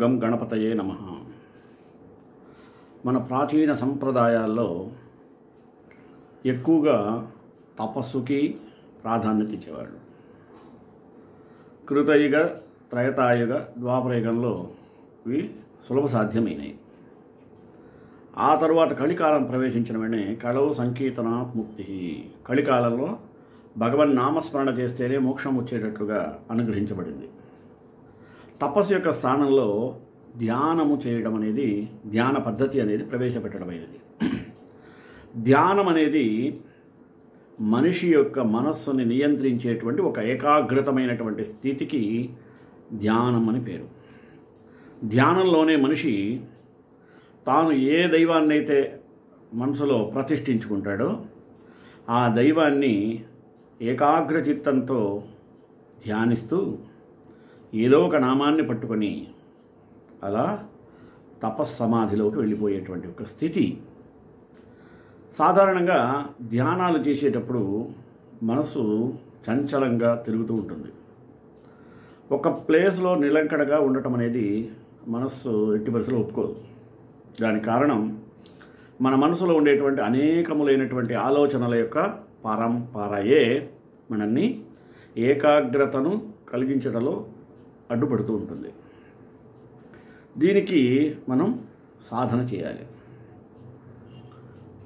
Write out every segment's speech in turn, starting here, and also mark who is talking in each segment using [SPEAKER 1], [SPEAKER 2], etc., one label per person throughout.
[SPEAKER 1] గం గణపతయే నమః. మన ప్రాచీన సంప్రదాయాల్లో ఎక్కువగా తపస్సుకి ప్రాధాన్యత ఇచ్చేవాళ్ళు. కృతయుగ, త్రేతాయుగ, ద్వాపరయుగంలో ఇవి సులభ సాధ్యమైనవి. ఆ తరువాత కలికాలం ప్రవేశించిన వెంటనే కళవు సంకీర్తనాత్ ముక్తి, కలికాలంలో భగవన్ నామస్మరణ చేస్తేనే మోక్షం వచ్చేటట్లుగా అనుగ్రహించబడింది. తపస్సు యొక్క స్థానంలో ధ్యానము చేయడం అనేది, ధ్యాన పద్ధతి అనేది ప్రవేశపెట్టడమైనది. ధ్యానం అనేది మనిషి యొక్క మనస్సుని నియంత్రించేటువంటి ఒక ఏకాగ్రతమైనటువంటి స్థితికి ధ్యానం అని పేరు. ధ్యానంలోనే మనిషి తాను ఏ దైవాన్నైతే మనసులో ప్రతిష్ఠించుకుంటాడో ఆ దైవాన్ని ఏకాగ్రచిత్తంతో ధ్యానిస్తూ ఏదో ఒక నామాన్ని పట్టుకొని అలా తపస్సమాధిలోకి వెళ్ళిపోయేటువంటి ఒక స్థితి. సాధారణంగా ధ్యానాలు చేసేటప్పుడు మనసు చంచలంగా తిరుగుతూ ఉంటుంది. ఒక ప్లేస్లో నిలంకడగా ఉండటం అనేది మనస్సు ఎట్టి పరిస్థితుల్లో ఒప్పుకోదు. దానికి కారణం మన మనసులో ఉండేటువంటి అనేకములైనటువంటి ఆలోచనల యొక్క పరంపరయే మనల్ని ఏకాగ్రతను కలిగించడంలో అడ్డుపడుతూ ఉంటుంది. దీనికి మనం సాధన చేయాలి.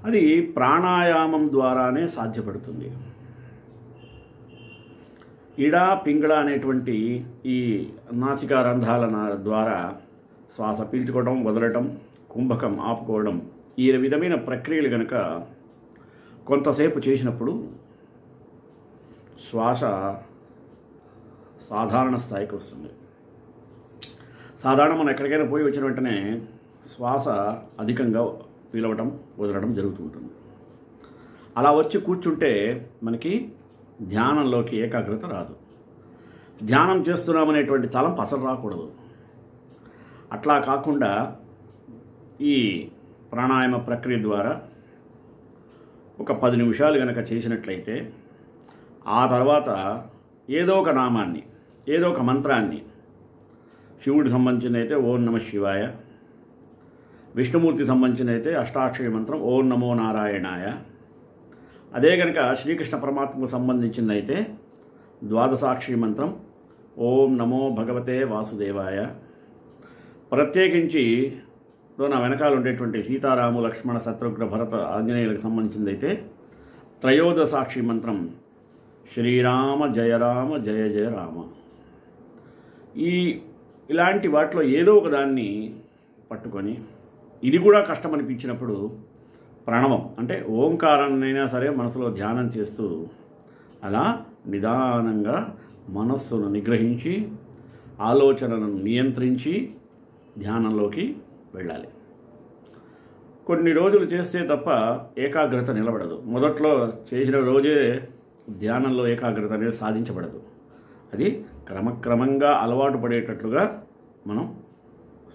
[SPEAKER 1] అది ప్రాణాయామం ద్వారానే సాధ్యపడుతుంది. ఇడ పింగళ అనేటువంటి ఈ నాసికా రంధ్రాల ద్వారా శ్వాస పీల్చుకోవడం, వదలటం, కుంభకం ఆపుకోవడం, ఈ విధమైన ప్రక్రియలు కనుక కొంతసేపు చేసినప్పుడు శ్వాస సాధారణ స్థాయికి వస్తుంది. సాధారణ మనం ఎక్కడికైనా పోయి వచ్చిన వెంటనే శ్వాస అధికంగా పీలవటం, వదలడం జరుగుతూ ఉంటుంది. అలా వచ్చి కూర్చుంటే మనకి ధ్యానంలోకి ఏకాగ్రత రాదు. ధ్యానం చేస్తున్నామనేటువంటి తలంపు అసలు రాకూడదు. అట్లా కాకుండా ఈ ప్రాణాయామ ప్రక్రియ ద్వారా ఒక 10 నిమిషాలు కనుక చేసినట్లయితే ఆ తర్వాత ఏదో ఒక నామాన్ని, ఏదో ఒక మంత్రాన్ని, శివుడికి సంబంధించినైతే ఓం నమ శివాయ, విష్ణుమూర్తికి సంబంధించినైతే అష్టాక్షరి మంత్రం ఓం నమో నారాయణాయ, అదే కనుక శ్రీకృష్ణ పరమాత్మకు సంబంధించిందైతే ద్వాదశాక్షరి మంత్రం ఓం నమో భగవతే వాసుదేవాయ, ప్రత్యేకించి నా వెనకాల ఉండేటువంటి సీతారాము, లక్ష్మణ, శత్రుఘ్న, భరత, ఆంజనేయులకు సంబంధించిందైతే త్రయోదశాక్షి మంత్రం శ్రీరామ జయ రామ జయ జయ రామ. ఇలాంటి వాటిలో ఏదో ఒక దాన్ని పట్టుకొని, ఇది కూడా కష్టం అనిపించినప్పుడు ప్రణవం అంటే ఓంకారాన్నైనా సరే మనసులో ధ్యానం చేస్తూ అలా నిదానంగా మనస్సును నిగ్రహించి ఆలోచనలను నియంత్రించి ధ్యానంలోకి వెళ్ళాలి. కొన్ని రోజులు చేస్తే తప్ప ఏకాగ్రత నిలబడదు. మొదట్లో చేసిన రోజే ధ్యానంలో ఏకాగ్రత అనేది సాధించబడదు. అది క్రమక్రమంగా అలవాటు పడేటట్లుగా మనం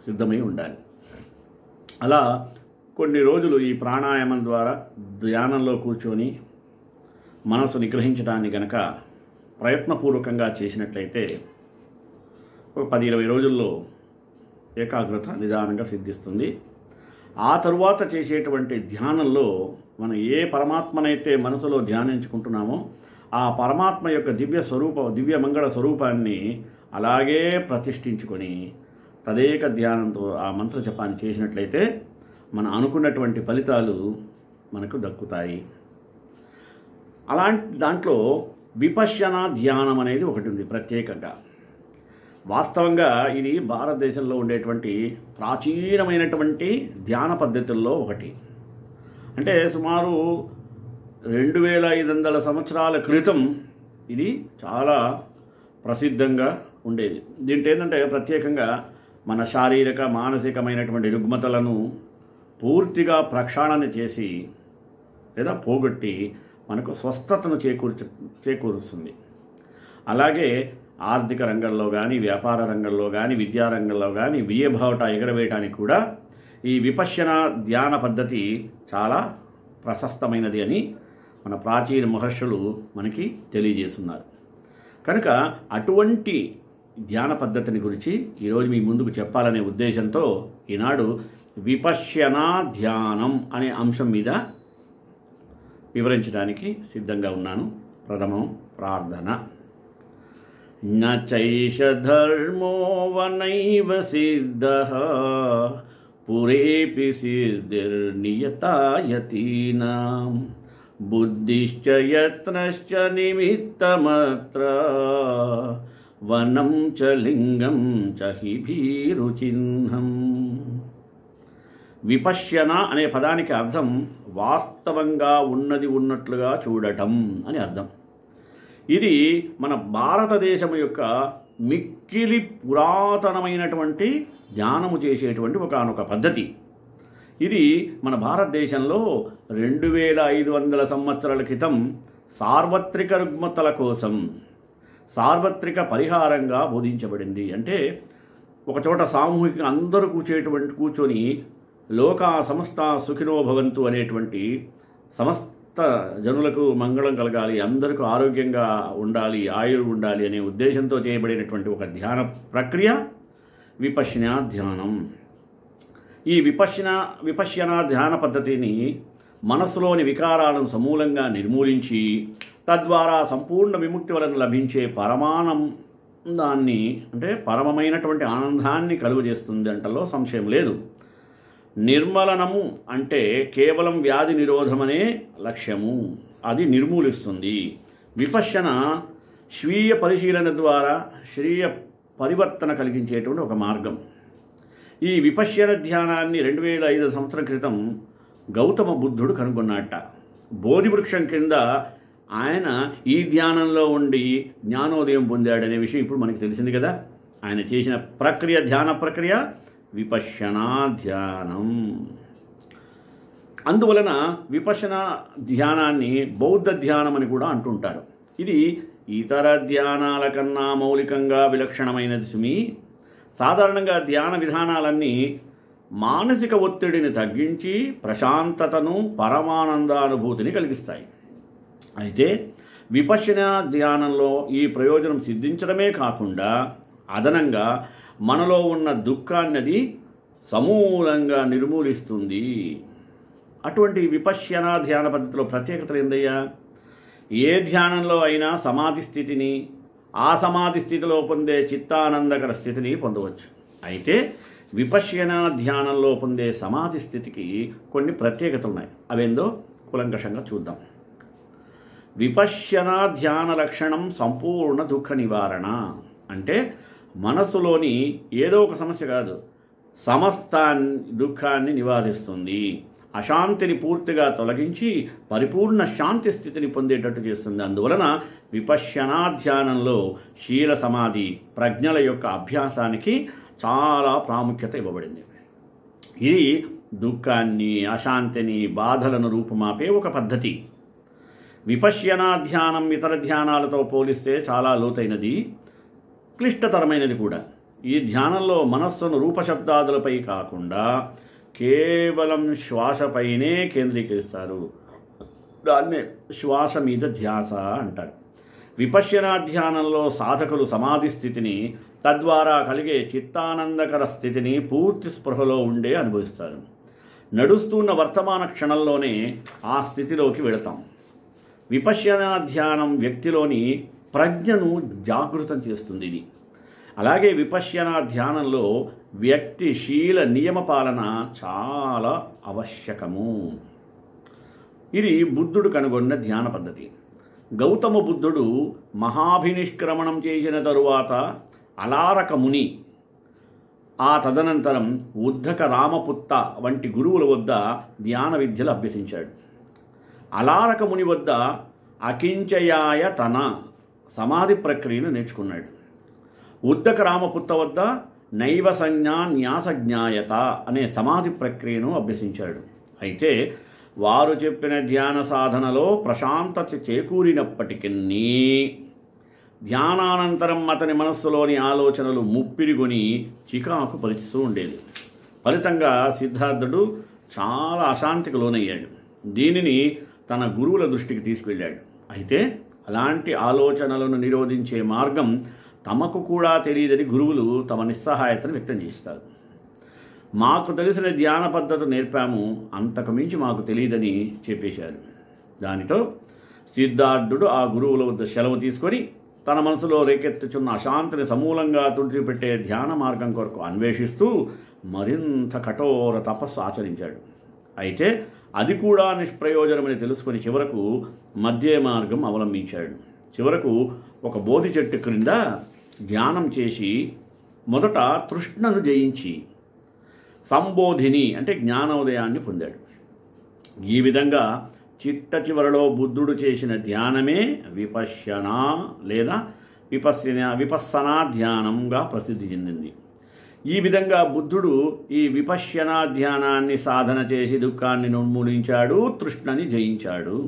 [SPEAKER 1] సిద్ధమై ఉండాలి. అలా కొన్ని రోజులు ఈ ప్రాణాయామం ద్వారా ధ్యానంలో కూర్చొని మనసు నిగ్రహించడాన్ని కనుక ప్రయత్నపూర్వకంగా చేసినట్లయితే ఒక 10-20 రోజుల్లో ఏకాగ్రత నిదానంగా సిద్ధిస్తుంది. ఆ తరువాత చేసేటువంటి ధ్యానంలో మనం ఏ పరమాత్మనైతే మనసులో ధ్యానించుకుంటున్నామో ఆ పరమాత్మ యొక్క దివ్య మంగళ స్వరూపాన్ని అలాగే ప్రతిష్ఠించుకొని తదేక ధ్యానంతో ఆ మంత్ర జపాన్ని చేసినట్లయితే మనం అనుకున్నటువంటి ఫలితాలు మనకు దక్కుతాయి. అలాంటి దాంట్లో విపశ్యన ధ్యానం అనేది ఒకటి ఉంది ప్రత్యేకంగా. వాస్తవంగా ఇది భారతదేశంలో ఉండేటువంటి ప్రాచీనమైనటువంటి ధ్యాన పద్ధతుల్లో ఒకటి. అంటే సుమారు 2500 సంవత్సరాల క్రితం ఇది చాలా ప్రసిద్ధంగా ఉండేది. దీంట్లో ఏంటంటే ప్రత్యేకంగా మన శారీరక, మానసికమైనటువంటి రుగ్మతలను పూర్తిగా ప్రక్షాళన చేసి లేదా పోగొట్టి మనకు స్వస్థతను చేకూరుస్తుంది. అలాగే ఆర్థిక రంగంలో కానీ, వ్యాపార రంగంలో కానీ, విద్యా రంగంలో కానీ వియ్యబావుట ఎగరవేయడానికి కూడా ఈ విపశ్యన ధ్యాన పద్ధతి చాలా ప్రశస్తమైనది అని మన ప్రాచీన మహర్షులు మనకి తెలియజేస్తున్నారు. కనుక అటువంటి ధ్యాన పద్ధతిని గురించి ఈరోజు మీ ముందుకు చెప్పాలనే ఉద్దేశంతో ఈనాడు విపశ్యనా ధ్యానం అనే అంశం మీద వివరించడానికి సిద్ధంగా ఉన్నాను. ప్రథమం ప్రార్థన. నచైష ధర్మో వనైవ సిద్ధః పురేపి సిద్ధిర్నియతాయతీనాం బుద్ధిశ్చ యత్నశ్చ నిమిత్తమత్ర వనం చ లింగం చ హి భీరుచిహ్నం. విపశ్యన అనే పదానికి అర్థం వాస్తవంగా ఉన్నది ఉన్నట్లుగా చూడటం అని అర్థం. ఇది మన భారతదేశం యొక్క మిక్కిలి పురాతనమైనటువంటి ధ్యానము చేసేటువంటి ఒకానొక పద్ధతి. ఇది మన భారతదేశంలో 2500 సంవత్సరాల క్రితం సార్వత్రిక రుగ్మతల కోసం సార్వత్రిక పరిహారంగా బోధించబడింది. అంటే ఒకచోట సామూహికంగా అందరూ కూర్చొని లోకా సమస్త సుఖినో భవంతు అనేటువంటి సమస్త జనులకు మంగళం కలగాలి, అందరికీ ఆరోగ్యంగా ఉండాలి, ఆయుర్ ఉండాలి అనే ఉద్దేశంతో చేయబడినటువంటి ఒక ధ్యాన ప్రక్రియ విపశ్యనా ధ్యానం. ఈ విపశ్యనా ధ్యాన పద్ధతిని మనస్సులోని వికారాలను సమూలంగా నిర్మూలించి తద్వారా సంపూర్ణ విముక్తి వలన లభించే పరమానందాన్ని అంటే పరమమైనటువంటి ఆనందాన్ని కలుగజేస్తుంది అంటలో సంశయం లేదు. నిర్మలనము అంటే కేవలం వ్యాధి నిరోధమనే లక్ష్యము, అది నిర్మూలిస్తుంది. విపశ్యన స్వీయ పరిశీలన ద్వారా స్వీయ పరివర్తన కలిగించేటువంటి ఒక మార్గం. ఈ విపశ్యన ధ్యానాన్ని 2500 సంవత్సరాల క్రితం గౌతమ బుద్ధుడు కనుగొన్నట్ట. బోధి వృక్షం కింద ఆయన ఈ ధ్యానంలో ఉండి జ్ఞానోదయం పొందాడనే విషయం ఇప్పుడు మనకి తెలిసింది కదా. ఆయన చేసిన ప్రక్రియ ధ్యాన ప్రక్రియ విపశ్యనా ధ్యానం. అందువలన విపశ్యన ధ్యానాన్ని బౌద్ధ ధ్యానం అని కూడా అంటుంటారు. ఇది ఇతర ధ్యానాల కన్నా మౌలికంగా విలక్షణమైనది సుమి. సాధారణంగా ధ్యాన విధానాలన్నీ మానసిక ఒత్తిడిని తగ్గించి ప్రశాంతతను పరమానందానుభూతిని కలిగిస్తాయి. అయితే విపశ్యన ధ్యానంలో ఈ ప్రయోజనం సిద్ధించడమే కాకుండా అదనంగా మనలో ఉన్న దుఃఖాన్నది సమూలంగా నిర్మూలిస్తుంది. అటువంటి విపశ్యన ధ్యాన పద్ధతిలో ప్రత్యేకతలు ఏందయ్యా? ఏ ధ్యానంలో అయినా సమాధి స్థితిని, ఆ సమాధి స్థితిలో పొందే చిత్తానందకర స్థితిని పొందవచ్చు. అయితే విపశ్యన ధ్యానంలో పొందే సమాధి స్థితికి కొన్ని ప్రత్యేకతలు ఉన్నాయి. అవేందో కులంకషంగా చూద్దాం. విపశ్యన ధ్యాన లక్షణం సంపూర్ణ దుఃఖ నివారణ. అంటే మనస్సులోని ఏదో ఒక సమస్య కాదు, సమస్త దుఃఖాన్ని నివారిస్తుంది, అశాంతిని పూర్తిగా తొలగించి పరిపూర్ణ శాంతి స్థితిని పొందేటట్టు చేస్తుంది. అందువలన విపశ్యనా ధ్యానంలో శీల సమాధి ప్రజ్ఞల యొక్క అభ్యాసానికి చాలా ప్రాముఖ్యత ఇవ్వబడింది. ఇది దుఃఖాన్ని, అశాంతిని, బాధలను రూపుమాపే ఒక పద్ధతి. విపశ్యనా ధ్యానం ఇతర ధ్యానాలతో పోలిస్తే చాలా లోతైనది, క్లిష్టతరమైనది కూడా. ఈ ధ్యానంలో మనస్సును రూపశబ్దాదులపై కాకుండా కేవలం శ్వాసపైనే కేంద్రీకరిస్తారు. దాన్నే శ్వాస మీద ధ్యాస అంటారు. విపశ్యనా ధ్యానంలో సాధకులు సమాధి స్థితిని, తద్వారా కలిగే చిత్తానందకర స్థితిని పూర్తి స్పృహలో ఉండే అనుభవిస్తారు. నడుస్తున్న వర్తమాన క్షణంలోనే ఆ స్థితిలోకి వెళతాం. విపశ్యనా ధ్యానం వ్యక్తిలోని ప్రజ్ఞను జాగృతం చేస్తుంది. ఇది అలాగే విపశ్యనా ధ్యానంలో వ్యక్తి శీల నియమ పాలన చాలా ఆవశ్యకము. ఇది బుద్ధుడు కనుగొన్న ధ్యాన పద్ధతి. గౌతమ బుద్ధుడు మహాభినిష్క్రమణం చేసిన తరువాత అలారక ముని, ఆ తదనంతరం ఉద్ధక రామపుత్త వంటి గురువుల వద్ద ధ్యాన విద్యలు అభ్యసించాడు. అలారక ముని వద్ద అకించయాయ తన సమాధి ప్రక్రియను నేర్చుకున్నాడు. ఉద్ధక రామపుత్త వద్ద నైవ సంజ్ఞా న్యాసజ్ఞాయత అనే సమాధి ప్రక్రియను అభ్యసించాడు. అయితే వారు చెప్పిన ధ్యాన సాధనలో ప్రశాంతత చేకూరినప్పటికీ ధ్యానానంతరం అతని మనస్సులోని ఆలోచనలు ముప్పిరిగొని చికాకు పరిస్తూ ఉండేది. ఫలితంగా సిద్ధార్థుడు చాలా అశాంతికి లోనయ్యాడు. దీనిని తన గురువుల దృష్టికి తీసుకువెళ్ళాడు. అయితే అలాంటి ఆలోచనలను నిరోధించే మార్గం తమకు కూడా తెలియదని గురువులు తమ నిస్సహాయతను వ్యక్తం చేస్తారు. మాకు తెలిసిన ధ్యాన పద్ధతి నేర్పాము, అంతకు మించి మాకు తెలియదని చెప్పేశారు. దానితో సిద్ధార్థుడు ఆ గురువుల వద్ద సెలవు తీసుకొని తన మనసులో రేకెత్తుచున్న అశాంతిని సమూలంగా తుడిచిపెట్టే ధ్యాన మార్గం కొరకు అన్వేషిస్తూ మరింత కఠోర తపస్సు ఆచరించాడు. అయితే అది కూడా నిష్ప్రయోజనమని తెలుసుకొని చివరకు మధ్య మార్గం అవలంబించాడు. చివరకు ఒక బోధి చెట్టు క్రింద ధ్యానం చేసి మొదట తృష్ణను జయించి సంబోధిని అంటే జ్ఞానోదయాన్ని పొందాడు. ఈ విధంగా చిట్ట చివరలో బుద్ధుడు చేసిన ధ్యానమే విపశ్యనా లేదా విపස්සనా ధ్యానంగా ప్రసిద్ధి చెందింది. ఈ విధంగా బుద్ధుడు ఈ విపశ్యనా ధ్యానాన్ని సాధన చేసి దుఃఖాన్ని నిర్మూలించాడు, తృష్ణని జయించాడు.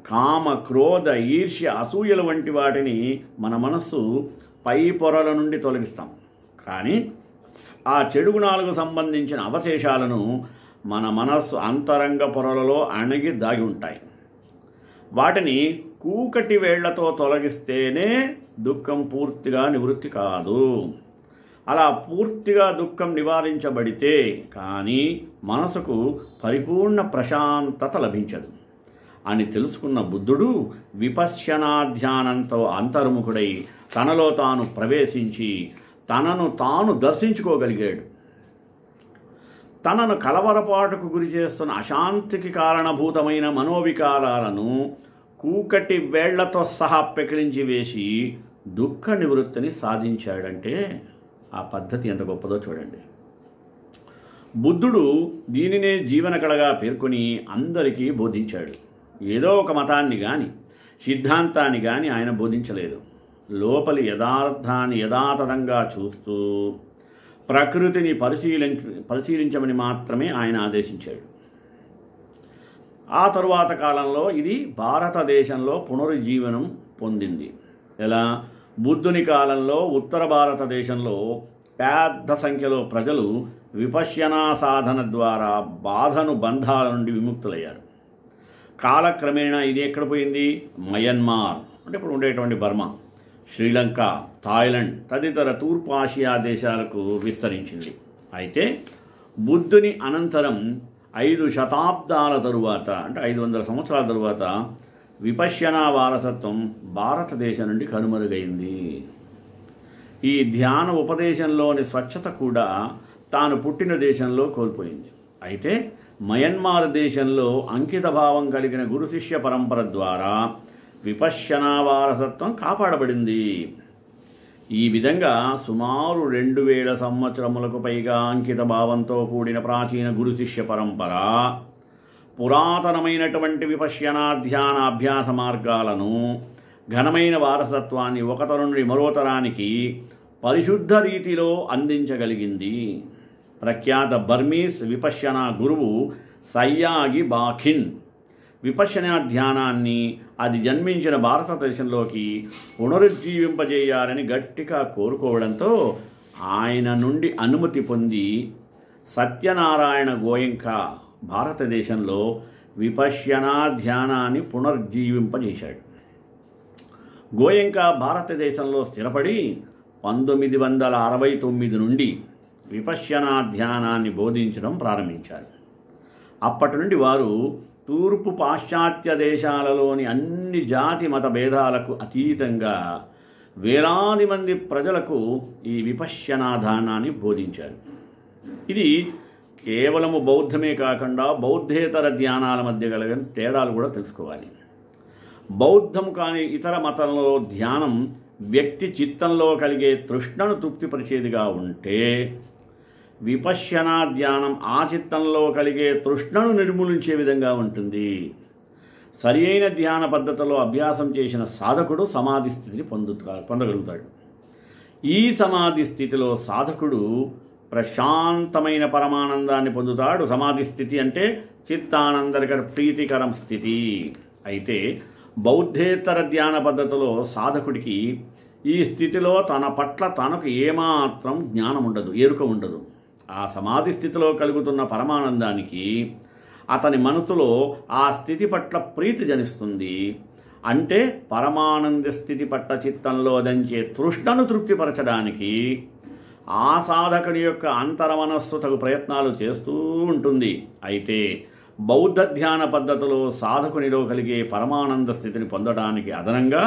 [SPEAKER 1] కామ, క్రోధ, ఈర్ష్య, అసూయల వంటి వాటిని మన మనస్సు పై పొరల నుండి తొలగిస్తాం. కానీ ఆ చెడు గుణాలకు సంబంధించిన అవశేషాలను మన మనస్సు అంతరంగ పొరలలో అణగి దాగి ఉంటాయి. వాటిని కూకటి వేళ్లతో తొలగిస్తేనే దుఃఖం పూర్తిగా నివృత్తి కాదు. అలా పూర్తిగా దుఃఖం నివారించబడితే కానీ మనసుకు పరిపూర్ణ ప్రశాంతత లభించదు అని తెలుసుకున్న బుద్ధుడు విపశ్యనా ధ్యానంతో అంతర్ముఖుడై తనలో తాను ప్రవేశించి తనను తాను దర్శించుకోగలిగాడు. తనను కలవరపాటుకు గురి చేస్తున్న అశాంతికి కారణభూతమైన మనోవికారాలను కూకటి వేళ్లతో సహా పెకిలించి వేసి దుఃఖ నివృత్తిని సాధించాడంటే ఆ పద్ధతి ఎంత గొప్పదో చూడండి. బుద్ధుడు దీనినే జీవన కళగా పేర్కొని అందరికీ బోధించాడు. ఏదో ఒక మతాన్ని కానీ సిద్ధాంతాన్ని కానీ ఆయన బోధించలేదు. లోపలి యథార్థాన్ని యథాతథంగా చూస్తూ ప్రకృతిని పరిశీలించమని మాత్రమే ఆయన ఆదేశించాడు. ఆ తరువాత కాలంలో ఇది భారతదేశంలో పునరుజ్జీవనం పొందింది. ఎలా? బుద్ధుని కాలంలో ఉత్తర భారతదేశంలో పెద్ద సంఖ్యలో ప్రజలు విపశ్యనా సాధన ద్వారా బంధాల నుండి విముక్తులయ్యారు. కాలక్రమేణా ఇది ఎక్కడ పోయింది? మయన్మార్ అంటే ఇప్పుడు ఉండేటువంటి బర్మా, శ్రీలంక, థాయిలాండ్ తదితర తూర్పు ఆసియా దేశాలకు విస్తరించింది. అయితే బుద్ధుని అనంతరం 5 శతాబ్దాల తరువాత అంటే 500 సంవత్సరాల తరువాత విపశ్యనా వారసత్వం భారతదేశం నుండి కనుమరుగైంది. ఈ ధ్యాన ఉపదేశంలోని స్వచ్ఛత కూడా తాను పుట్టిన దేశంలో కోల్పోయింది. అయితే మయన్మార్ దేశంలో అంకిత భావం కలిగిన గురు శిష్య పరంపర ద్వారా విపశ్యనా వారసత్వం కాపాడబడింది. ఈ విధంగా సుమారు 2000 సంవత్సరములకు పైగా అంకిత భావంతో కూడిన ప్రాచీన గురు శిష్య పరంపర పురాతనమైనటువంటి విపశ్యనా ధ్యాన అభ్యాస మార్గాలను, ఘనమైన వారసత్వాన్ని ఒక తరం నుండి మరో తరానికి పరిశుద్ధ రీతిలో అందించగలిగింది. ప్రఖ్యాత బర్మీస్ విపశ్యనా గురువు సయ్యాగి బాఖిన్ విపశ్యనా ధ్యానాన్ని అది జన్మించిన భారతదేశంలోకి పునరుజ్జీవింపజేయాలని గట్టిగా కోరుకోవడంతో ఆయన నుండి అనుమతి పొంది సత్యనారాయణ గోయంకా భారతదేశంలో విపశ్యనా ధ్యానాన్ని పునరుజ్జీవింపజేశాడు. గోయంకా భారతదేశంలో స్థిరపడి 1969 నుండి విపశ్యనా ధ్యానాన్ని బోధించడం ప్రారంభించారు. అప్పటి నుండి వారు తూర్పు పాశ్చాత్య దేశాలలోని అన్ని జాతి మత భేదాలకు అతీతంగా వేలాది మంది ప్రజలకు ఈ విపశ్యనా ధ్యానాన్ని బోధించారు. ఇది కేవలము బౌద్ధమే కాకుండా బౌద్ధేతర ధ్యానాల మధ్య కలిగిన తేడాలు కూడా తెలుసుకోవాలి. బౌద్ధం కాని ఇతర మతంలో ధ్యానం వ్యక్తి చిత్తంలో కలిగే తృష్ణను తృప్తిపరిచేదిగా ఉంటే విపశ్యనా ధ్యానం ఆ చిత్తంలో కలిగే తృష్ణను నిర్మూలించే విధంగా ఉంటుంది. సరి అయిన ధ్యాన పద్ధతిలో అభ్యాసం చేసిన సాధకుడు సమాధి స్థితిని పొందగలుగుతాడు. ఈ సమాధి స్థితిలో సాధకుడు ప్రశాంతమైన పరమానందాన్ని పొందుతాడు. సమాధి స్థితి అంటే చిత్తానందకర ప్రీతికరం స్థితి. అయితే బౌద్ధేతర ధ్యాన పద్ధతిలో సాధకుడికి ఈ స్థితిలో తన పట్ల తనకు ఏమాత్రం జ్ఞానం ఉండదు, ఎరుక ఉండదు. ఆ సమాధి స్థితిలో కలుగుతున్న పరమానందానికి అతని మనసులో ఆ స్థితి పట్ల ప్రీతి జనిస్తుంది. అంటే పరమానంద స్థితి పట్ల చిత్తంలో దంచే తృష్ణను తృప్తిపరచడానికి ఆ సాధకుని యొక్క అంతరమనస్సు తగు ప్రయత్నాలు చేస్తూ ఉంటుంది. అయితే బౌద్ధ ధ్యాన పద్ధతిలో సాధకునిలో కలిగే పరమానంద స్థితిని పొందడానికి అదనంగా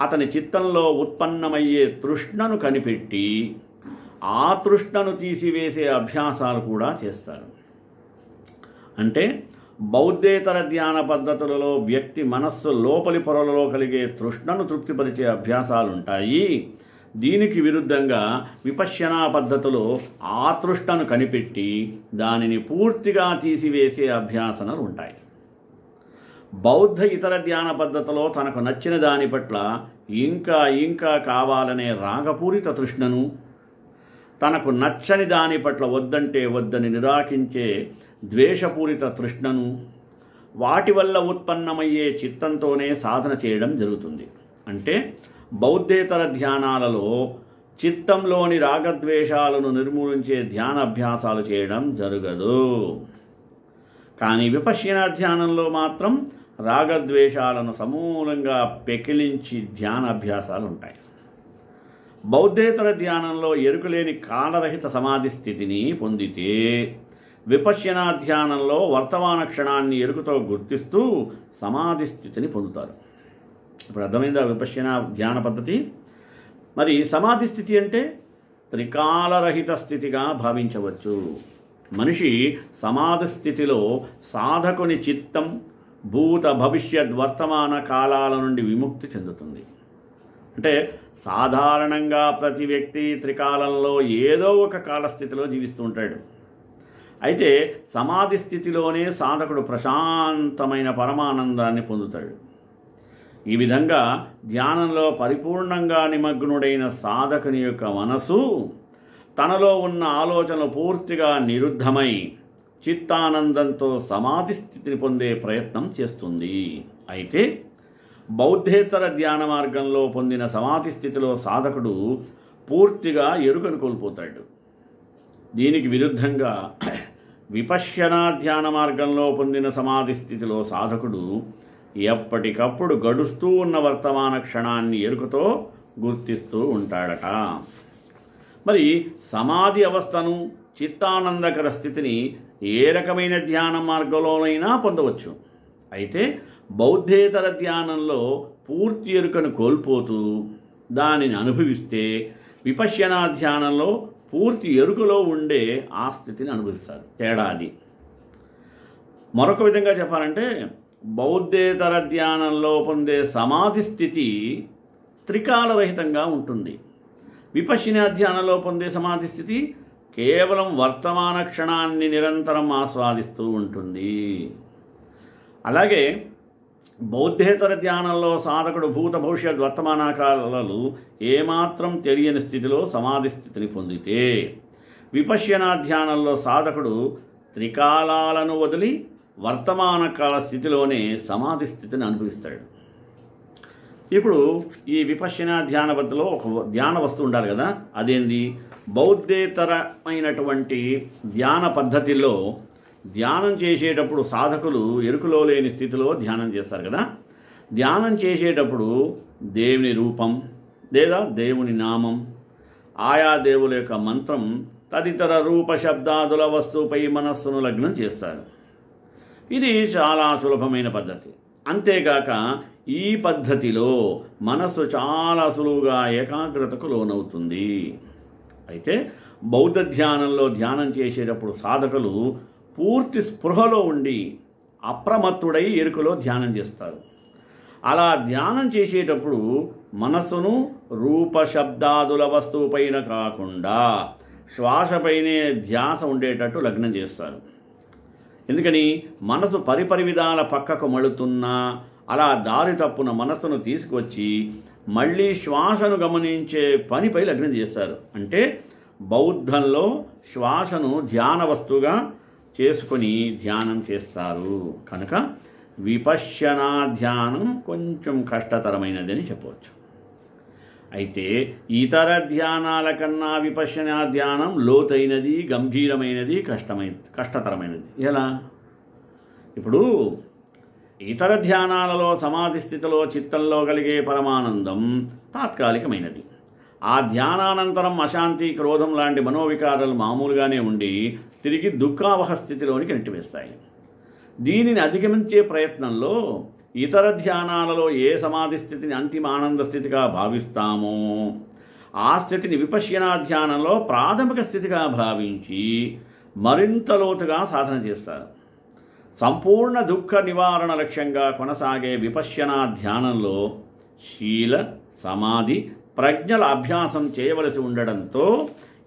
[SPEAKER 1] అతని చిత్తంలో ఉత్పన్నమయ్యే తృష్ణను కనిపెట్టి ఆ తృష్ణను తీసివేసే అభ్యాసాలు కూడా చేస్తారు. అంటే బౌద్ధేతర ధ్యాన పద్ధతులలో వ్యక్తి మనస్సు లోపలి పొరలలో కలిగే తృష్ణను తృప్తిపరిచే అభ్యాసాలు ఉంటాయి. దీనికి విరుద్ధంగా విపశ్యనా పద్ధతిలో ఆ తృష్ణను కనిపెట్టి దానిని పూర్తిగా తీసివేసే అభ్యాసనలు ఉంటాయి. బౌద్ధ ఇతర ధ్యాన పద్ధతిలో తనకు నచ్చిన దాని పట్ల ఇంకా ఇంకా కావాలనే రాగపూరిత తృష్ణను, తనకు నచ్చని దాని పట్ల వద్దంటే వద్దని నిరాకరించే ద్వేషపూరిత తృష్ణను, వాటి వల్ల ఉత్పన్నమయ్యే చిత్తంతోనే సాధన చేయడం జరుగుతుంది. అంటే బౌద్ధేతర ధ్యానాలలో చిత్తంలోని రాగద్వేషాలను నిర్మూలించే ధ్యానాభ్యాసాలు చేయడం జరగదు. కానీ విపశ్యనా ధ్యానంలో మాత్రం రాగద్వేషాలను సమూలంగా పెకిలించి ధ్యానాభ్యాసాలు ఉంటాయి. బౌద్ధేతర ధ్యానంలో ఎరుకలేని కాలరహిత సమాధి స్థితిని పొందితే విపశ్యనా ధ్యానంలో వర్తమాన క్షణాన్ని ఎరుకతో గుర్తిస్తూ సమాధి స్థితిని పొందుతారు. ఇప్పుడు అర్థమైందా విపశ్యనా ధ్యాన పద్ధతి? మరి సమాధి స్థితి అంటే త్రికాలరహిత స్థితిగా భావించవచ్చు. మనిషి సమాధి స్థితిలో సాధకుని చిత్తం భూత భవిష్యత్ వర్తమాన కాలాల నుండి విముక్తి చెందుతుంది. అంటే సాధారణంగా ప్రతి వ్యక్తి త్రికాలంలో ఏదో ఒక కాలస్థితిలో జీవిస్తూ ఉంటాడు. అయితే సమాధి స్థితిలోనే సాధకుడు ప్రశాంతమైన పరమానందాన్ని పొందుతాడు. ఈ విధంగా ధ్యానంలో పరిపూర్ణంగా నిమగ్నుడైన సాధకుని యొక్క మనసు తనలో ఉన్న ఆలోచనలు పూర్తిగా నిరుద్ధమై చిత్తానందంతో సమాధి స్థితిని పొందే ప్రయత్నం చేస్తుంది. అయితే బౌద్ధేతర ధ్యాన మార్గంలో పొందిన సమాధి స్థితిలో సాధకుడు పూర్తిగా ఎరుకను కోల్పోతాడు. దీనికి విరుద్ధంగా విపశ్యనా ధ్యాన మార్గంలో పొందిన సమాధి స్థితిలో సాధకుడు ఎప్పటికప్పుడు గడుస్తూ ఉన్న వర్తమాన క్షణాన్ని ఎరుకతో గుర్తిస్తూ ఉంటాడట. మరి సమాధి అవస్థను, చిత్తానందకర స్థితిని ఏ రకమైన ధ్యాన మార్గంలోనైనా పొందవచ్చు. అయితే బౌద్ధేతర ధ్యానంలో పూర్తి ఎరుకను కోల్పోతూ దానిని అనుభవిస్తే విపశ్యనా ధ్యానంలో పూర్తి ఎరుకలో ఉండే ఆ స్థితిని అనుభవిస్తారు. తేడా అది. మరొక విధంగా చెప్పాలంటే బౌద్ధేతర ధ్యానంలో పొందే సమాధి స్థితి త్రికాలరహితంగా ఉంటుంది. విపశ్యనా ధ్యానంలో పొందే సమాధి స్థితి కేవలం వర్తమాన క్షణాన్ని నిరంతరం ఆస్వాదిస్తూ ఉంటుంది. అలాగే బౌద్ధేతర ధ్యానంలో సాధకుడు భూత భవిష్యత్ వర్తమాన కాలాలు ఏమాత్రం తెలియని స్థితిలో సమాధి స్థితిని పొందితే విపశ్యనా ధ్యానంలో సాధకుడు త్రికాలాలను వదిలి వర్తమాన కాల స్థితిలోనే సమాధి స్థితిని అనుభవిస్తాడు. ఇప్పుడు ఈ విపశ్యనా ధ్యాన పద్ధతిలో ఒక ధ్యాన వస్తువు ఉండాలి కదా, అదేంది? బౌద్ధేతరమైనటువంటి ధ్యాన పద్ధతిలో ధ్యానం చేసేటప్పుడు సాధకులు ఎరుకలో లేని స్థితిలో ధ్యానం చేస్తారు కదా. ధ్యానం చేసేటప్పుడు దేవుని రూపం లేదా దేవుని నామం, ఆయా దేవుల యొక్క మంత్రం తదితర రూప శబ్దాదుల వస్తువుపై మనస్సును లగ్నం చేస్తారు. ఇది చాలా సులభమైన పద్ధతి. అంతేగాక ఈ పద్ధతిలో మనస్సు చాలా సులువుగా ఏకాగ్రతకు లోనవుతుంది. అయితే బౌద్ధ ధ్యానంలో ధ్యానం చేసేటప్పుడు సాధకులు పూర్తి స్పృహలో ఉండి అప్రమత్తుడై ఎరుకలో ధ్యానం చేస్తారు. అలా ధ్యానం చేసేటప్పుడు మనస్సును రూప శబ్దాదుల వస్తువుపైన కాకుండా శ్వాసపైనే ధ్యాస ఉండేటట్టు లగ్నం చేస్తారు. ఎందుకని? మనసు పరిపరి విధాల పక్కకు మళుతున్నా అలా దారి తప్పున మనస్సును తీసుకొచ్చి మళ్ళీ శ్వాసను గమనించే పనిపై లగ్నం చేస్తారు. అంటే బౌద్ధంలో శ్వాసను ధ్యాన వస్తువుగా చేసుకొని ధ్యానం చేస్తారు. కనుక విపశ్యనా ధ్యానం కొంచెం కష్టతరమైనదని చెప్పవచ్చు. అయితే ఇతర ధ్యానాల కన్నా విపశ్యనా ధ్యానం లోతైనది, గంభీరమైనది, కష్టతరమైనది. ఎలా? ఇప్పుడు ఇతర ధ్యానాలలో సమాధి స్థితిలో చిత్తంలో కలిగే పరమానందం తాత్కాలికమైనది. ఆ ధ్యానానంతరం అశాంతి, క్రోధం లాంటి మనోవికారాలు మామూలుగానే ఉండి తిరిగి దుఃఖావహ స్థితిలోనికి నెట్టివేస్తాయి. దీనిని అధిగమించే ప్రయత్నంలో ఇతర ధ్యానాలలో ఏ సమాధి స్థితిని అంతిమ ఆనంద స్థితిగా భావిస్తామో ఆ స్థితిని విపశ్యనా ధ్యానంలో ప్రాథమిక స్థితిగా భావించి మరింత లోతుగా సాధన చేస్తారు. సంపూర్ణ దుఃఖ నివారణ లక్ష్యంగా కొనసాగే విపశ్యనా ధ్యానంలో శీల, సమాధి, ప్రజ్ఞల అభ్యాసం చేయవలసి ఉండడంతో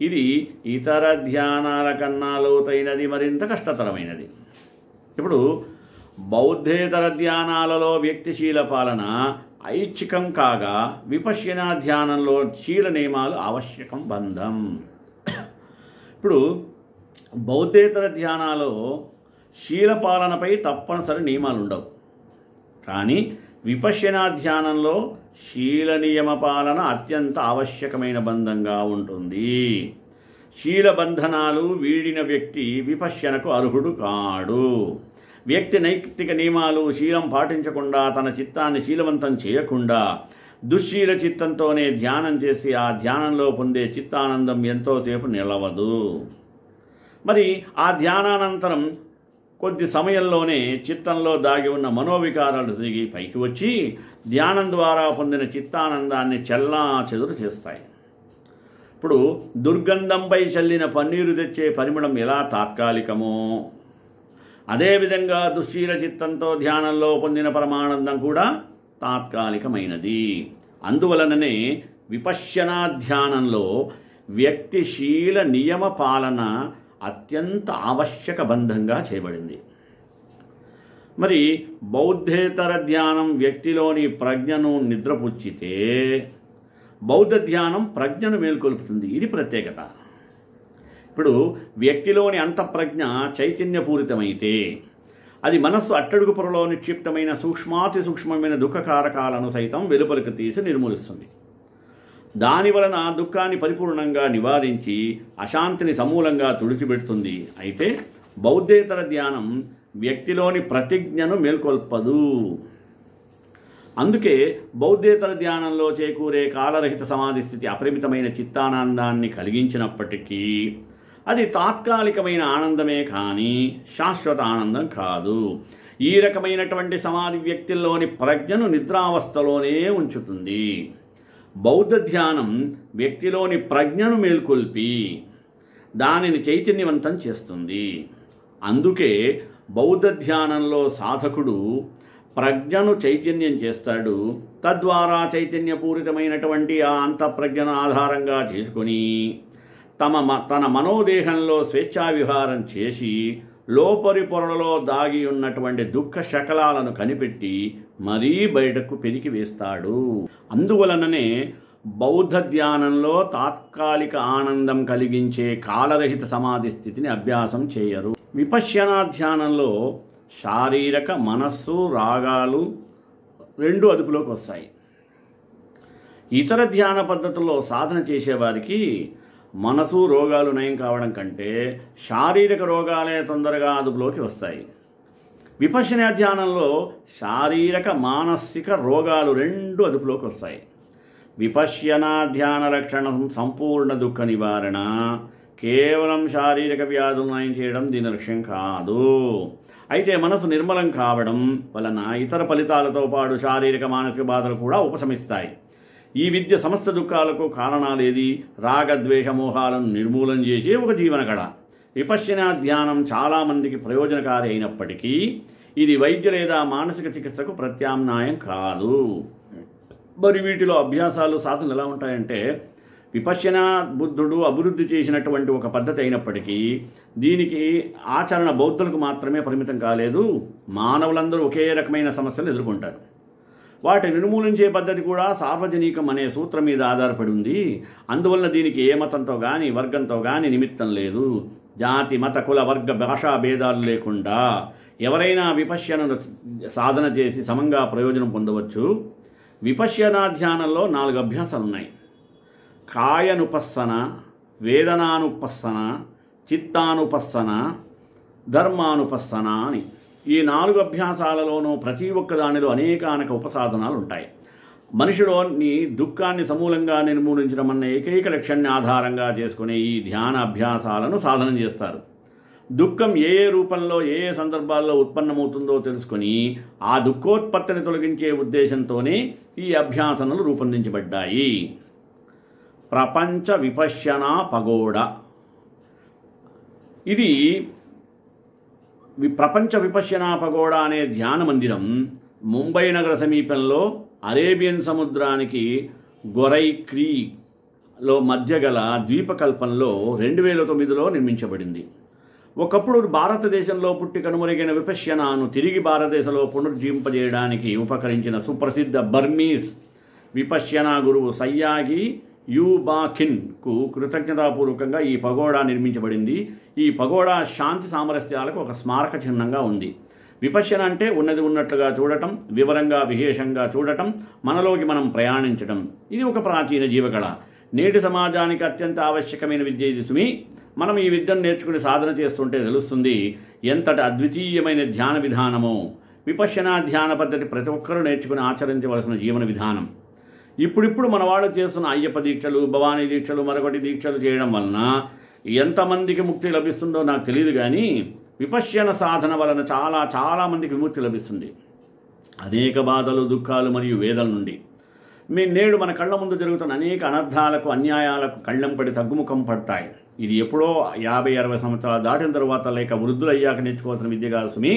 [SPEAKER 1] ఇది ఇతర ధ్యానాల కన్నా లోతైనది, మరింత కష్టతరమైనది. ఇప్పుడు బౌద్ధేతర ధ్యానాలలో వ్యక్తిశీల పాలన ఐచ్ఛికం కాగా విపశ్యనా ధ్యానంలో శీల నియమాలు ఆవశ్యకం, బంధం. ఇప్పుడు బౌద్ధేతర ధ్యానాలలో శీలపాలనపై తప్పనిసరి నియమాలు ఉండవు. కానీ విపశ్యనా ధ్యానంలో శీల నియమ పాలన అత్యంత ఆవశ్యకమైన బంధంగా ఉంటుంది. శీల బంధనాలు వీడిన వ్యక్తి విపశ్యనకు అర్హుడు కాడు. వ్యక్తి నైతిక నియమాలు, శీలం పాటించకుండా తన చిత్తాన్ని శీలవంతం చేయకుండా దుశ్శీల చిత్తంతోనే ధ్యానం చేసి ఆ ధ్యానంలో పొందే చిత్తానందం ఎంతోసేపు నిలవదు. మరి ఆ ధ్యానానంతరం కొద్ది సమయంలోనే చిత్తంలో దాగి ఉన్న మనోవికారాలు తిరిగి పైకి వచ్చి ధ్యానం ద్వారా పొందిన చిత్తానందాన్ని చెల్లా చెదురు చేస్తాయి. ఇప్పుడు దుర్గంధంపై చల్లిన పన్నీరు తెచ్చే పరిమళం ఎలా తాత్కాలికమో అదేవిధంగా దుశ్శీల చిత్తంతో ధ్యానంలో పొందిన పరమానందం కూడా తాత్కాలికమైనది. అందువలననే విపశ్యనా ధ్యానంలో వ్యక్తిశీల నియమ పాలన అత్యంత ఆవశ్యక బంధంగా చేయబడింది. మరి బౌద్ధేతర ధ్యానం వ్యక్తిలోని ప్రజ్ఞను నిద్రపుచ్చితే బౌద్ధ ధ్యానం ప్రజ్ఞను మేల్కొల్పుతుంది. ఇది ప్రత్యేకత. ఇప్పుడు వ్యక్తిలోని అంతఃప్రజ్ఞ చైతన్యపూరితమైతే అది మనస్సు అట్టడుగు పొరలో నిక్షిప్తమైన సూక్ష్మాతి సూక్ష్మమైన దుఃఖకారకాలను సైతం వెలుపలికి తీసి నిర్మూలిస్తుంది. దానివలన దుఃఖాన్ని పరిపూర్ణంగా నివారించి అశాంతిని సమూలంగా తుడిచిపెడుతుంది. అయితే బౌద్ధేతర ధ్యానం వ్యక్తిలోని ప్రతిజ్ఞను మేల్కొల్పదు. అందుకే బౌద్ధేతర ధ్యానంలో చేకూరే కాలరహిత సమాధి స్థితి అపరిమితమైన చిత్తానందాన్ని కలిగించినప్పటికీ అది తాత్కాలికమైన ఆనందమే కానీ శాశ్వత ఆనందం కాదు. ఈ రకమైనటువంటి సమాధి వ్యక్తిలోని ప్రజ్ఞను నిద్రావస్థలోనే ఉంచుతుంది. బౌద్ధ ధ్యానం వ్యక్తిలోని ప్రజ్ఞను మేల్కొల్పి దానిని చైతన్యవంతం చేస్తుంది. అందుకే బౌద్ధ ధ్యానంలో సాధకుడు ప్రజ్ఞను చైతన్యం చేస్తాడు. తద్వారా చైతన్యపూరితమైనటువంటి ఆ అంతఃప్రజ్ఞను ఆధారంగా చేసుకొని తన మనోదేహంలో స్వేచ్ఛా విహారం చేసి లోపరి పొరలలో దాగి ఉన్నటువంటి దుఃఖ శకలాలను కనిపెట్టి మరీ బయటకు పెరికి వేస్తాడు. అందువలననే బౌద్ధ ధ్యానంలో తాత్కాలిక ఆనందం కలిగించే కాలరహిత సమాధి స్థితిని అభ్యాసం చేయరు. విపశ్యనా ధ్యానంలో శారీరక, మనస్సు, రాగాలు రెండు అదుపులోకి వస్తాయి. ఇతర ధ్యాన పద్ధతుల్లో సాధన చేసేవారికి మనసు రోగాలు నయం కావడం కంటే శారీరక రోగాలే తొందరగా అదుపులోకి వస్తాయి. విపశ్యనా ధ్యానంలో శారీరక, మానసిక రోగాలు రెండు అదుపులోకి వస్తాయి. విపశ్యనా ధ్యాన లక్షణం సంపూర్ణ దుఃఖ నివారణ. కేవలం శారీరక వ్యాధులు నయం చేయడం దీని లక్ష్యం కాదు. అయితే మనసు నిర్మలం కావడం వలన ఇతర ఫలితాలతో పాటు శారీరక, మానసిక బాధలు కూడా ఉపశమిస్తాయి. ఈ విద్య సమస్త దుఃఖాలకు కారణాలేది? రాగద్వేష మోహాలను నిర్మూలన చేసే ఒక జీవన కళ. విపశ్యనా ధ్యానం చాలామందికి ప్రయోజనకారి అయినప్పటికీ ఇది వైద్య లేదా మానసిక చికిత్సకు ప్రత్యామ్నాయం కాదు. మరి వీటిలో అభ్యాసాలు, సాధనలు ఎలా ఉంటాయంటే విపశ్యనా బుద్ధుడు అభివృద్ధి చేసినటువంటి ఒక పద్ధతి అయినప్పటికీ దీనికి ఆచరణ బౌద్ధులకు మాత్రమే పరిమితం కాలేదు. మానవులందరూ ఒకే రకమైన సమస్యలు ఎదుర్కొంటారు. వాటి నిర్మూలించే పద్ధతి కూడా సార్వజనికం అనే సూత్రం మీద ఆధారపడి ఉంది. అందువలన దీనికి ఏ మతంతో కానీ, వర్గంతో కానీ నిమిత్తం లేదు. జాతి, మత, కుల, వర్గ, భాషా భేదాలు లేకుండా ఎవరైనా విపశ్యనను సాధన చేసి సమంగా ప్రయోజనం పొందవచ్చు. విపశ్యనా ధ్యానంలో 4 అభ్యాసాలు ఉన్నాయి. కాయనుపස්සన, వేదనానుపස්සన, చిత్తానుపස්සన, ధర్మానుపස්සన అని. ఈ 4 అభ్యాసాలలోనూ ప్రతి ఒక్క దానిలో అనేకానేక ఉపసాధనాలు ఉంటాయి. మనిషిలోని దుఃఖాన్ని సమూలంగా నిర్మూలించడం అన్న ఏకైక లక్ష్యాన్ని ఆధారంగా చేసుకునే ఈ ధ్యాన అభ్యాసాలను సాధన చేస్తారు. దుఃఖం ఏ ఏ రూపంలో ఏ ఏ సందర్భాల్లో ఉత్పన్నమవుతుందో తెలుసుకొని ఆ దుఃఖోత్పత్తిని తొలగించే ఉద్దేశంతోనే ఈ అభ్యాసనలు రూపొందించబడ్డాయి. ప్రపంచ విపశ్యనా పగోడ. ఇది ప్రపంచ విపశ్యనా పగోడ అనే ధ్యాన మందిరం ముంబై నగర సమీపంలో అరేబియన్ సముద్రానికి గొరైక్రీలో మధ్య గల ద్వీపకల్పంలో 2009లో నిర్మించబడింది. ఒకప్పుడు భారతదేశంలో పుట్టి కనుమరుగైన విపశ్యనాను తిరిగి భారతదేశంలో పునరుజ్జీవింపజేయడానికి ఉపకరించిన సుప్రసిద్ధ బర్మీస్ విపశ్యనా గురువు సయ్యాగి యూబాఖిన్కు కృతజ్ఞతాపూర్వకంగా ఈ పగోడా నిర్మించబడింది. ఈ పగోడా శాంతి సామరస్యాలకు ఒక స్మారక చిహ్నంగా ఉంది. విపశ్యన అంటే ఉన్నది ఉన్నట్లుగా చూడటం, వివరంగా విశేషంగా చూడటం, మనలోకి మనం ప్రయాణించటం. ఇది ఒక ప్రాచీన జీవకళ. నేటి సమాజానికి అత్యంత ఆవశ్యకమైన విద్య ఇది సుమి. మనం ఈ విద్యను నేర్చుకుని సాధన చేస్తుంటే తెలుస్తుంది ఎంతటి అద్వితీయమైన ధ్యాన విధానమో. విపశ్యనా ధ్యాన పద్ధతి ప్రతి ఒక్కరూ నేర్చుకుని ఆచరించవలసిన జీవన విధానం. ఇప్పుడిప్పుడు మన వాళ్ళు చేస్తున్న అయ్యప్ప దీక్షలు, భవానీ దీక్షలు, మరొకటి దీక్షలు చేయడం వలన ఎంతమందికి ముక్తి లభిస్తుందో నాకు తెలియదు, కానీ విపశ్యన సాధన వలన చాలా మందికి విముక్తి లభిస్తుంది అనేక బాధలు, దుఃఖాలు మరియు వేదల నుండి. నేడు మన కళ్ళ ముందు జరుగుతున్న అనేక అనర్థాలకు, అన్యాయాలకు కళ్ళెం పడి తగ్గుముఖం పడతాయి. ఇది ఎప్పుడో 50-60 సంవత్సరాలు దాటిన తర్వాత లేక వృద్ధులయ్యాక నేర్చుకోవాల్సిన విద్య కాదు సుమి.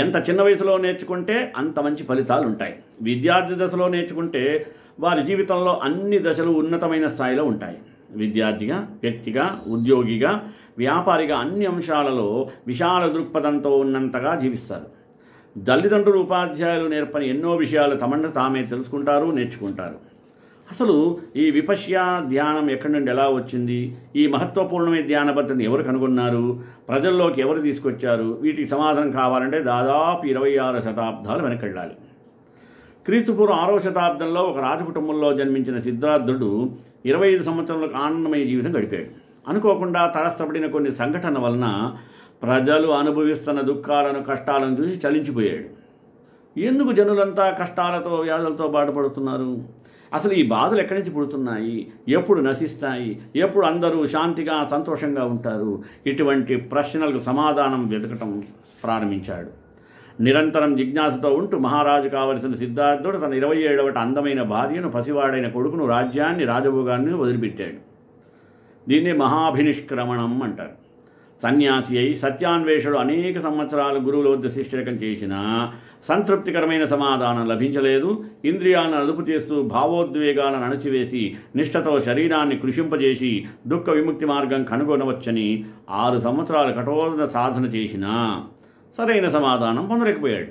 [SPEAKER 1] ఎంత చిన్న వయసులో నేర్చుకుంటే అంత మంచి ఫలితాలు ఉంటాయి. విద్యార్థి దశలో నేర్చుకుంటే వారి జీవితంలో అన్ని దశలు ఉన్నతమైన స్థాయిలో ఉంటాయి. విద్యార్థిగా, వ్యక్తిగా, ఉద్యోగిగా, వ్యాపారిగా అన్ని అంశాలలో విశాల దృక్పథంతో ఉన్నంతగా జీవిస్తారు. తల్లిదండ్రులు, ఉపాధ్యాయులు నేర్పని ఎన్నో విషయాలు తమను తామే తెలుసుకుంటారు, నేర్చుకుంటారు. అసలు ఈ విపశ్య ధ్యానం ఎక్కడి నుండి ఎలా వచ్చింది? ఈ మహత్వపూర్ణమైన ధ్యాన పద్ధతిని ఎవరు కనుగొన్నారు? ప్రజల్లోకి ఎవరు తీసుకొచ్చారు? వీటికి సమాధానం కావాలంటే దాదాపు 26 శతాబ్దాలు వెనకెళ్ళాలి. క్రీస్తుపూర్వం 6వ శతాబ్దంలో ఒక రాజకుటుంబంలో జన్మించిన సిద్ధార్థుడు 25 సంవత్సరాలకు ఆనందమయ జీవితం గడిపాడు. అనుకోకుండా తటస్థపడిన కొన్ని సంఘటన వలన ప్రజలు అనుభవిస్తున్న దుఃఖాలను, కష్టాలను చూసి చలించిపోయాడు. ఎందుకు జనులంతా కష్టాలతో, వ్యాధులతో బాధపడుతున్నారు? అసలు ఈ బాధలు ఎక్కడి నుంచి పుడుతున్నాయి? ఎప్పుడు నశిస్తాయి? ఎప్పుడు అందరూ శాంతిగా, సంతోషంగా ఉంటారు? ఇటువంటి ప్రశ్నలకు సమాధానం వెతకటం ప్రారంభించాడు. నిరంతరం జిజ్ఞాసతో ఉంటూ మహారాజు కావలసిన సిద్ధార్థుడు తన 27వ అందమైన భార్యను, పసివాడైన కొడుకును, రాజ్యాన్ని, రాజభోగాన్ని వదిలిపెట్టాడు. దీన్ని మహాభినిష్క్రమణం అంటారు. సన్యాసి అయి సత్యాన్వేషుడు అనేక సంవత్సరాలు గురువుల వద్ద శిష్యరకం చేసినా సంతృప్తికరమైన సమాధానం లభించలేదు. ఇంద్రియాలను అదుపు చేస్తూ భావోద్వేగాలను అణచివేసి నిష్ఠతో శరీరాన్ని కృషింపజేసి దుఃఖ విముక్తి మార్గం కనుగొనవచ్చని 6 సంవత్సరాలు కఠోర సాధన చేసినా సరైన సమాధానం పొందలేకపోయాడు.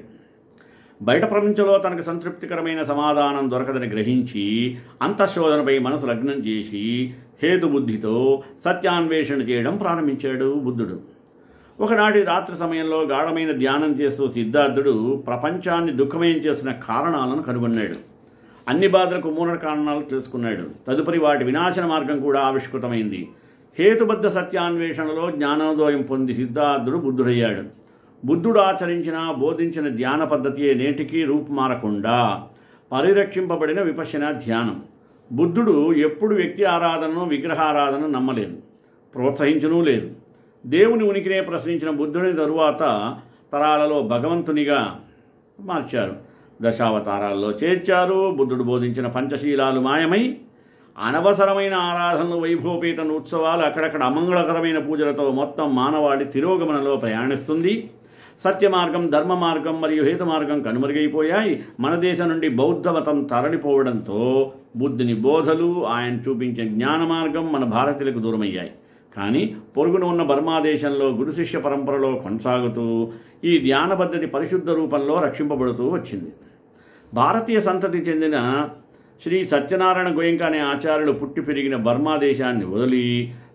[SPEAKER 1] బయట ప్రపంచంలో తనకు సంతృప్తికరమైన సమాధానం దొరకదని గ్రహించి అంతఃశోధనపై మనసు లగ్నం చేసి హేతుబుద్ధితో సత్యాన్వేషణ చేయడం ప్రారంభించాడు బుద్ధుడు. ఒకనాటి రాత్రి సమయంలో గాఢమైన ధ్యానం చేస్తూ సిద్ధార్థుడు ప్రపంచాన్ని దుఃఖమయం చేసిన కారణాలను కనుగొన్నాడు. అన్ని బాధలకు మూల కారణాలు తెలుసుకున్నాడు. తదుపరి వాటి వినాశన మార్గం కూడా ఆవిష్కృతమైంది. హేతుబద్ధ సత్యాన్వేషణలో జ్ఞానోదయం పొంది సిద్ధార్థుడు బుద్ధుడయ్యాడు. బుద్ధుడు ఆచరించిన, బోధించిన ధ్యాన పద్ధతియే నేటికీ రూపుమారకుండా పరిరక్షింపబడిన విపశ్యన ధ్యానం. బుద్ధుడు ఎప్పుడు వ్యక్తి ఆరాధనను, విగ్రహారాధనను నమ్మలేదు, ప్రోత్సహించనూ లేదు. దేవుని ఉనికినే ప్రశ్నించిన బుద్ధుని తరువాత తరాలలో భగవంతునిగా మార్చారు, దశావతారాల్లో చేర్చారు. బుద్ధుడు బోధించిన పంచశీలాలు మాయమై అనవసరమైన ఆరాధనలు, వైభవపీఠన ఉత్సవాలు, అక్కడక్కడ అమంగళకరమైన పూజలతో మొత్తం మానవాళి తిరోగమనంలో ప్రయాణిస్తుంది. సత్య మార్గం, ధర్మ మార్గం మరియు హేతు మార్గం కనుమరుగైపోయాయి. మన దేశం నుండి బౌద్ధ మతం తరలిపోవడంతో బుద్ధుని బోధలు, ఆయన చూపించే జ్ఞాన మార్గం మన భారతీయులకు దూరమయ్యాయి. కానీ పొరుగున ఉన్న బర్మా దేశంలో గురు శిష్య పరంపరలో కొనసాగుతూ ఈ ధ్యాన పద్ధతి పరిశుద్ధ రూపంలో రక్షింపబడుతూ వచ్చింది. భారతీయ సంతతి చెందిన శ్రీ సత్యనారాయణ గోయంకా అనే ఆచార్యులు పుట్టి పెరిగిన బర్మా దేశాన్ని వదిలి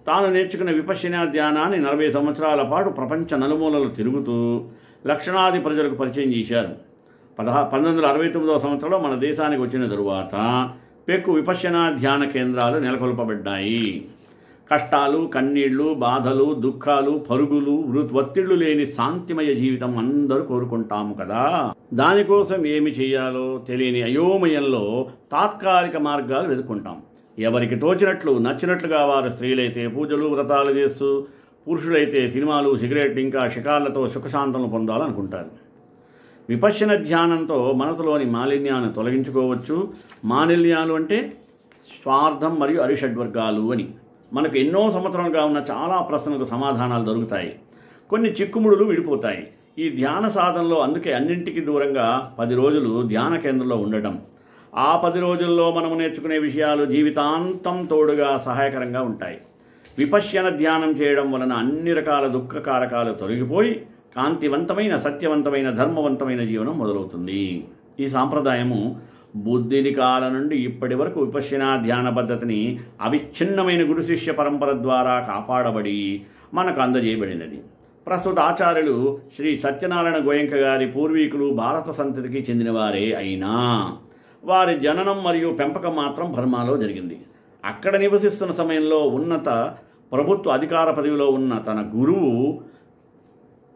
[SPEAKER 1] తాను నేర్చుకున్న విపశ్యన ధ్యానాన్ని 40 సంవత్సరాల పాటు ప్రపంచ నలుమూలలు తిరుగుతూ లక్షలాది ప్రజలకు పరిచయం చేశారు. 1969వ సంవత్సరంలో మన దేశానికి వచ్చిన తరువాత పెక్కు విపశ్యన ధ్యాన కేంద్రాలు నెలకొల్పబడ్డాయి. కష్టాలు, కన్నీళ్లు, బాధలు, దుఃఖాలు, పరుగులు, ఒత్తిళ్లు లేని శాంతిమయ జీవితం అందరూ కోరుకుంటాము కదా. దానికోసం ఏమి చేయాలో తెలియని అయోమయంలో తాత్కాలిక మార్గాలు వెతుక్కుంటాం. ఎవరికి తోచినట్లు నచ్చినట్లుగా వారు స్త్రీలైతే పూజలు వ్రతాలు చేస్తూ, పురుషులైతే సినిమాలు, సిగరెట్ ఇంకా షికార్లతో సుఖశాంతలను పొందాలనుకుంటారు. విపశ్యన ధ్యానంతో మనసులోని మాలిన్యాన్ని తొలగించుకోవచ్చు. మాలిన్యాలు అంటే స్వార్థం మరియు అరిషడ్వర్గాలు అని. మనకు ఎన్నో సంవత్సరాలుగా ఉన్న చాలా ప్రశ్నలకు సమాధానాలు దొరుకుతాయి. కొన్ని చిక్కుముడులు విడిపోతాయి. ఈ ధ్యాన సాధనలో అందుకే అన్నింటికి దూరంగా 10 రోజులు ధ్యాన కేంద్రంలో ఉండటం. ఆ 10 రోజుల్లో మనము నేర్చుకునే విషయాలు జీవితాంతం తోడుగా సహాయకరంగా ఉంటాయి. విపశ్యన ధ్యానం చేయడం వలన అన్ని రకాల దుఃఖకారకాలు తొలగిపోయి కాంతివంతమైన, సత్యవంతమైన, ధర్మవంతమైన జీవనం మొదలవుతుంది. ఈ సాంప్రదాయము బుద్ధుని కాలం నుండి ఇప్పటి వరకు విపశ్యనా ధ్యాన పద్ధతిని అవిచ్ఛిన్నమైన గురు శిష్య పరంపర ద్వారా కాపాడబడి మనకు అందజేయబడినది. ప్రస్తుత ఆచార్యులు శ్రీ సత్యనారాయణ గోయంక గారి పూర్వీకులు భారత సంతతికి చెందినవారే అయినా వారి జననం మరియు పెంపకం మాత్రం బర్మాలో జరిగింది. అక్కడ నివసిస్తున్న సమయంలో ఉన్నత ప్రభుత్వ అధికార పదవిలో ఉన్న తన గురువు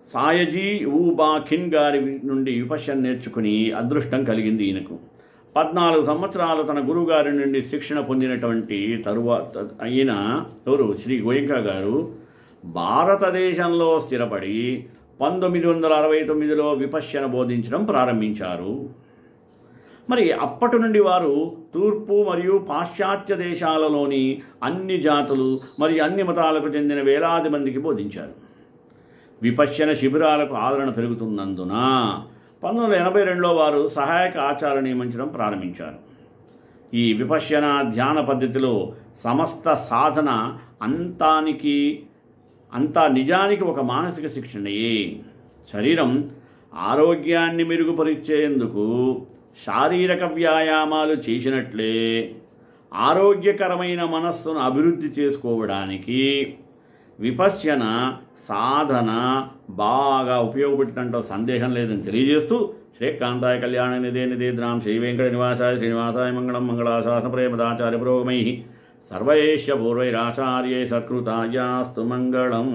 [SPEAKER 1] సాయజీ ఊబా ఖిన్ గారి నుండి విపశ్యన నేర్చుకుని అదృష్టం కలిగింది ఈయనకు. 14 సంవత్సరాలు తన గురువుగారి నుండి శిక్షణ పొందినటువంటి తరువాత అయిన శ్రీ గోయంక గారు భారతదేశంలో స్థిరపడి 1969లో విపశ్యన బోధించడం ప్రారంభించారు. మరి అప్పటి నుండి వారు తూర్పు మరియు పాశ్చాత్య దేశాలలోని అన్ని జాతులు మరియు అన్ని మతాలకు చెందిన వేలాది మందికి బోధించారు. విపశ్యన శిబిరాలకు ఆదరణ పెరుగుతున్నందున 1982లో వారు సహాయక ఆచార్య నియమించడం ప్రారంభించారు. ఈ విపశ్యన ధ్యాన పద్ధతిలో సమస్త సాధన అంతా నిజానికి ఒక మానసిక శిక్షణయే. శరీరం ఆరోగ్యాన్ని మెరుగుపరిచేందుకు శారీరక వ్యాయామాలు చేసినట్లే ఆరోగ్యకరమైన మనస్సును అభివృద్ధి చేసుకోవడానికి విపశ్యన సాధన బాగా ఉపయోగపడుతుంటో సందేహం లేదని తెలియజేస్తూ శ్రీకాంతాయ కళ్యాణ నిధే నిధేద్రాం శ్రీ వెంకట నివాసాయ శ్రీనివాసాయ మంగళం మంగళాశాసన ప్రేమదాచార్య పురోగమై సర్వైశ్య పూర్వైరాచార్యై సత్కృతాయాస్తు మంగళం.